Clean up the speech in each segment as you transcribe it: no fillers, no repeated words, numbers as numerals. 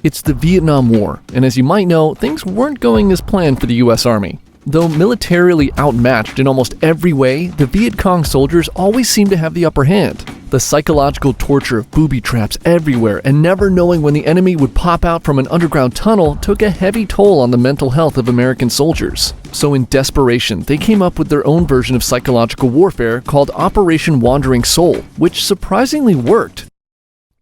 It's the Vietnam War, and as you might know, things weren't going as planned for the US Army. Though militarily outmatched in almost every way, the Viet Cong soldiers always seemed to have the upper hand. The psychological torture of booby traps everywhere and never knowing when the enemy would pop out from an underground tunnel took a heavy toll on the mental health of American soldiers. So in desperation, they came up with their own version of psychological warfare called Operation Wandering Soul, which surprisingly worked.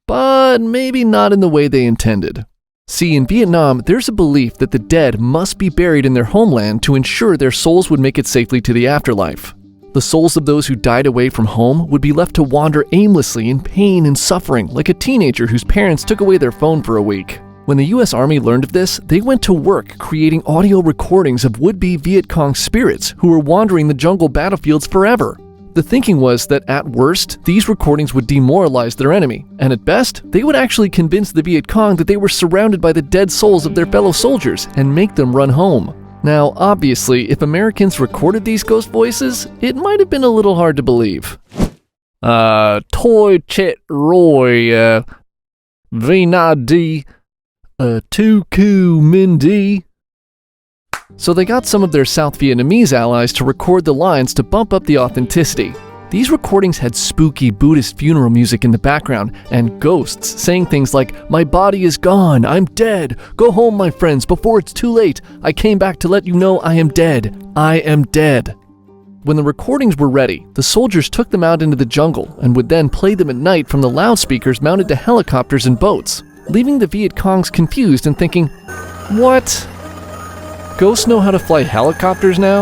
But maybe not in the way they intended. See, in Vietnam, there's a belief that the dead must be buried in their homeland to ensure their souls would make it safely to the afterlife. The souls of those who died away from home would be left to wander aimlessly in pain and suffering, like a teenager whose parents took away their phone for a week. When the US Army learned of this, they went to work creating audio recordings of would-be Viet Cong spirits who were wandering the jungle battlefields forever. The thinking was that at worst, these recordings would demoralize their enemy, and at best, they would actually convince the Viet Cong that they were surrounded by the dead souls of their fellow soldiers and make them run home. Now, obviously, if Americans recorded these ghost voices, it might have been a little hard to believe. Toi Chet Roy, Vina D, Tu Ku Min Di. So they got some of their South Vietnamese allies to record the lines to bump up the authenticity. These recordings had spooky Buddhist funeral music in the background and ghosts saying things like, "My body is gone, I'm dead, go home my friends before it's too late, I came back to let you know I am dead, I am dead." When the recordings were ready, the soldiers took them out into the jungle and would then play them at night from the loudspeakers mounted to helicopters and boats, leaving the Viet Congs confused and thinking, "What? Ghosts know how to fly helicopters now?"